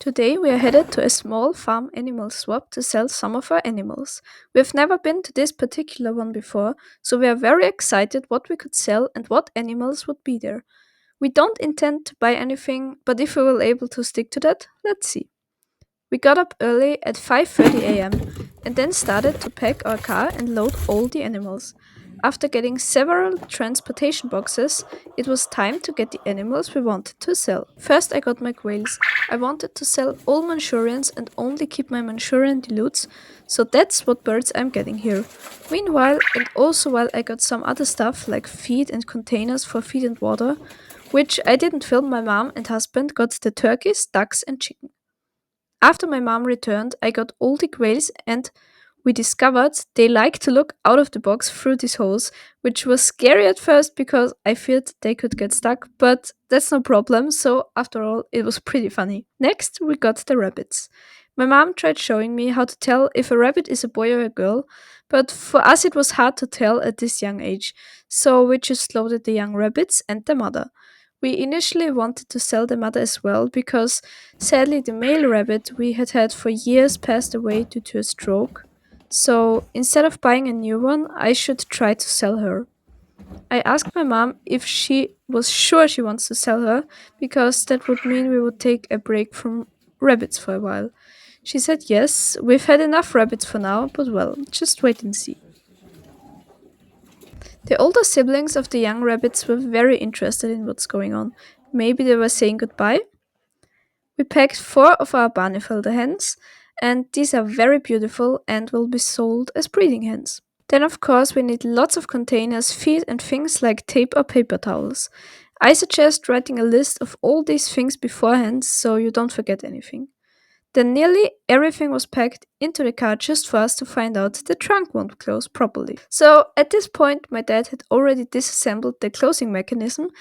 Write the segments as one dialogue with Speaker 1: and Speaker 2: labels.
Speaker 1: Today we are headed to a small farm animal swap to sell some of our animals. We have never been to this particular one before, so we are very excited what we could sell and what animals would be there. We don't intend to buy anything, but if we will able to stick to that, let's see. We got up early at 5:30 a.m. and then started to pack our car and load all the animals. After getting several transportation boxes, it was time to get the animals we wanted to sell. First, I got my quails. I wanted to sell all Manchurians and only keep my Manchurian dilutes, so that's what birds I'm getting here. Meanwhile, and also while I got some other stuff like feed and containers for feed and water, which I didn't film, my mom and husband got the turkeys, ducks, and chicken. After my mom returned, I got all the quails and we discovered they like to look out of the box through these holes, which was scary at first because I feared they could get stuck, but that's no problem, so after all, it was pretty funny. Next, we got the rabbits. My mom tried showing me how to tell if a rabbit is a boy or a girl, but for us it was hard to tell at this young age, so we just loaded the young rabbits and the mother. We initially wanted to sell the mother as well because sadly the male rabbit we had had for years passed away due to a stroke. So instead of buying a new one, I should try to sell her. I asked my mom if she was sure she wants to sell her because that would mean we would take a break from rabbits for a while. She said yes, we've had enough rabbits for now, but well, just wait and see. The older siblings of the young rabbits were very interested in what's going on. Maybe they were saying goodbye? We packed 4 of our Barnefelder hens, and these are very beautiful and will be sold as breeding hens. Then, of course, we need lots of containers, feed, and things like tape or paper towels. I suggest writing a list of all these things beforehand so you don't forget anything. Then nearly everything was packed into the car just for us to find out the trunk won't close properly. So at this point, my dad had already disassembled the closing mechanism,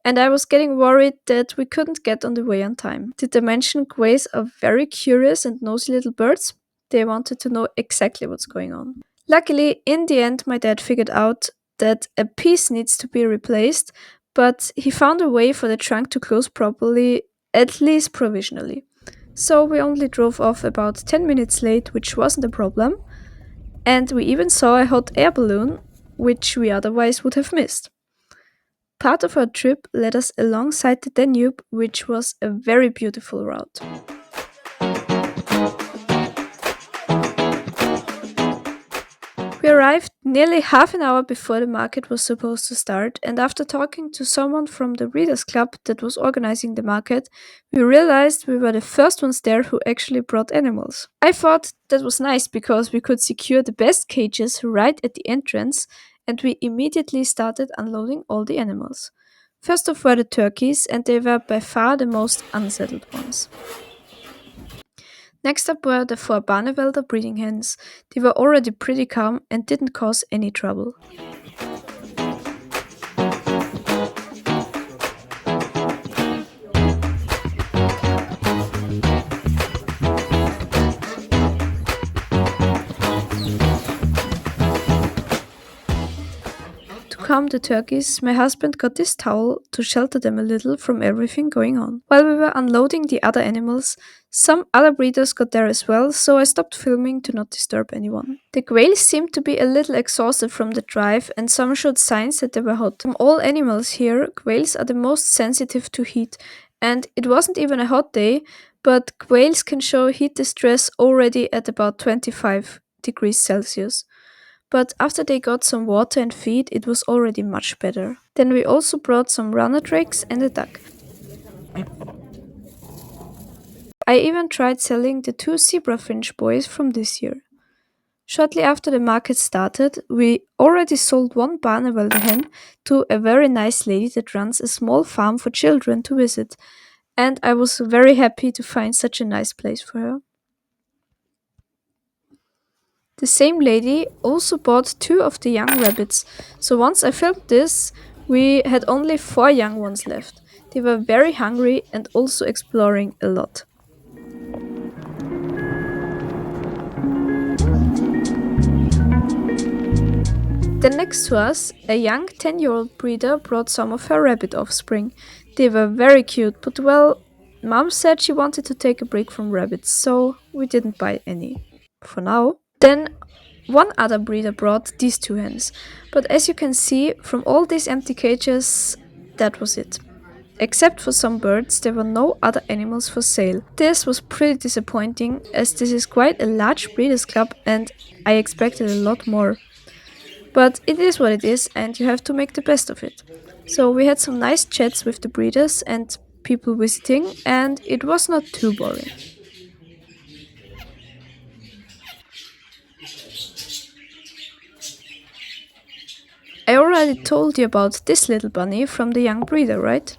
Speaker 1: and I was getting worried that we couldn't get on the way on time. Did I mention quays are very curious and nosy little birds? They wanted to know exactly what's going on. Luckily, in the end, my dad figured out that a piece needs to be replaced, but he found a way for the trunk to close properly, at least provisionally. So we only drove off about 10 minutes late, which wasn't a problem, and we even saw a hot air balloon, which we otherwise would have missed. Part of our trip led us alongside the Danube, which was a very beautiful route. We arrived nearly half an hour before the market was supposed to start, and after talking to someone from the Readers Club that was organizing the market, we realized we were the first ones there who actually brought animals. I thought that was nice because we could secure the best cages right at the entrance, and we immediately started unloading all the animals. First off were the turkeys, and they were by far the most unsettled ones. Next up were the 4 Barnevelder breeding hens. They were already pretty calm and didn't cause any trouble. To calm the turkeys, my husband got this towel to shelter them a little from everything going on. While we were unloading the other animals, some other breeders got there as well, so I stopped filming to not disturb anyone. The quails seemed to be a little exhausted from the drive, and some showed signs that they were hot. From all animals here, quails are the most sensitive to heat, and it wasn't even a hot day, but quails can show heat distress already at about 25 degrees Celsius. But after they got some water and feed, it was already much better. Then we also brought some runner drakes and a duck. I even tried selling the 2 zebra finch boys from this year. Shortly after the market started, we already sold 1 Barnevelder hen to a very nice lady that runs a small farm for children to visit, and I was very happy to find such a nice place for her. The same lady also bought 2 of the young rabbits, so once I filmed this, we had only 4 young ones left. They were very hungry and also exploring a lot. Then next to us, a young 10-year-old breeder brought some of her rabbit offspring. They were very cute, but well, Mom said she wanted to take a break from rabbits, so we didn't buy any for now. Then one other breeder brought these two hens, but as you can see from all these empty cages, that was it. Except for some birds, there were no other animals for sale. This was pretty disappointing, as this is quite a large breeders club and I expected a lot more. But it is what it is, and you have to make the best of it. So we had some nice chats with the breeders and people visiting, and it was not too boring. I already told you about this little bunny from the young breeder, right?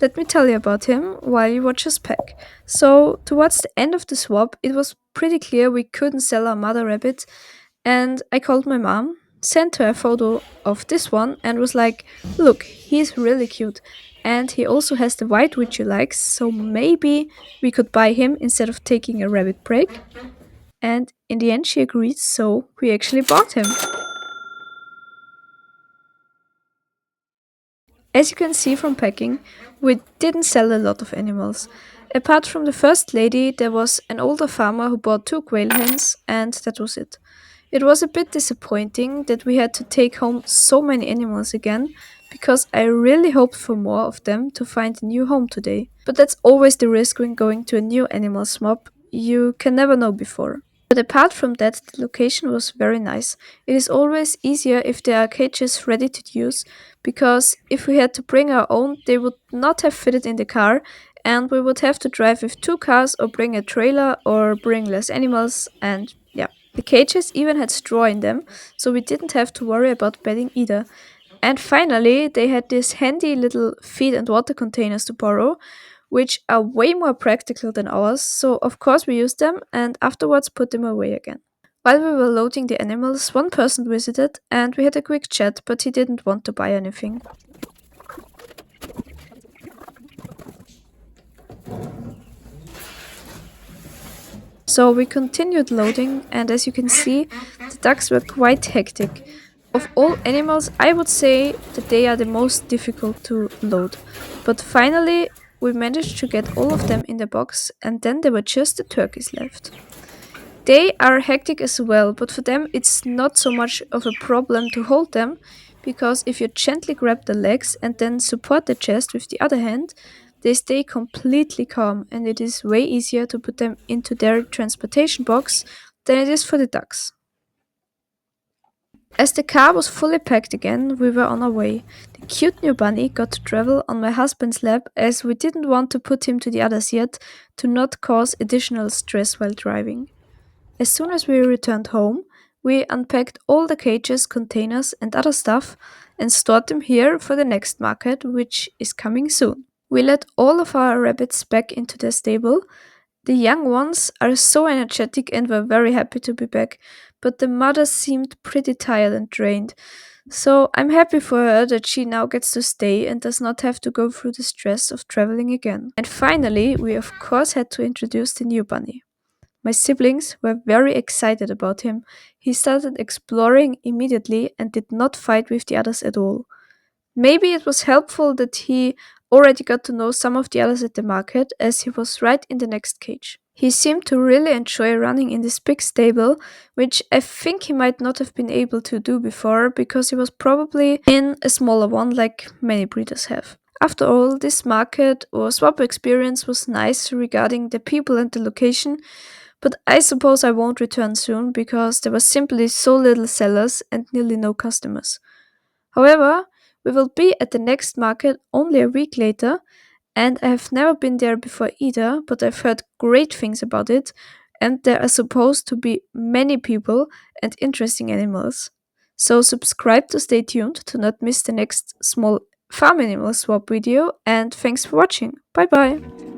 Speaker 1: Let me tell you about him while you watch us pack. So, towards the end of the swap, it was pretty clear we couldn't sell our mother rabbit, and I called my mom, sent her a photo of this one, and was like, look, he's really cute. And he also has the white which you like, so maybe we could buy him instead of taking a rabbit break. And in the end, she agreed, so we actually bought him. As you can see from packing, we didn't sell a lot of animals. Apart from the first lady, there was an older farmer who bought two quail hens, and that was it. It was a bit disappointing that we had to take home so many animals again, because I really hoped for more of them to find a new home today. But that's always the risk when going to a new animal swap, you can never know before. But apart from that, the location was very nice. It is always easier if there are cages ready to use, because if we had to bring our own, they would not have fitted in the car, and we would have to drive with two cars or bring a trailer or bring less animals, and yeah. The cages even had straw in them, so we didn't have to worry about bedding either. And finally, they had these handy little feed and water containers to borrow, which are way more practical than ours, so of course we used them and afterwards put them away again. While we were loading the animals, one person visited and we had a quick chat, but he didn't want to buy anything. So we continued loading, and as you can see, the ducks were quite hectic. Of all animals, I would say that they are the most difficult to load. But finally, we managed to get all of them in the box, and then there were just the turkeys left. They are hectic as well, but for them it's not so much of a problem to hold them, because if you gently grab the legs and then support the chest with the other hand, they stay completely calm, and it is way easier to put them into their transportation box than it is for the ducks. As the car was fully packed again, we were on our way. The cute new bunny got to travel on my husband's lap, as we didn't want to put him to the others yet to not cause additional stress while driving. As soon as we returned home, we unpacked all the cages, containers, and other stuff and stored them here for the next market, which is coming soon. We let all of our rabbits back into their stable. The young ones are so energetic and were very happy to be back, but the mother seemed pretty tired and drained. So I'm happy for her that she now gets to stay and does not have to go through the stress of traveling again. And finally, we of course had to introduce the new bunny. My siblings were very excited about him. He started exploring immediately and did not fight with the others at all. Maybe it was helpful that he already got to know some of the others at the market, as he was right in the next cage. He seemed to really enjoy running in this big stable, which I think he might not have been able to do before, because he was probably in a smaller one like many breeders have. After all, this market or swap experience was nice regarding the people and the location, but I suppose I won't return soon because there were simply so little sellers and nearly no customers. However, we will be at the next market only a week later, and I have never been there before either, but I've heard great things about it, and there are supposed to be many people and interesting animals. So subscribe to stay tuned to not miss the next small farm animal swap video, and thanks for watching. Bye bye!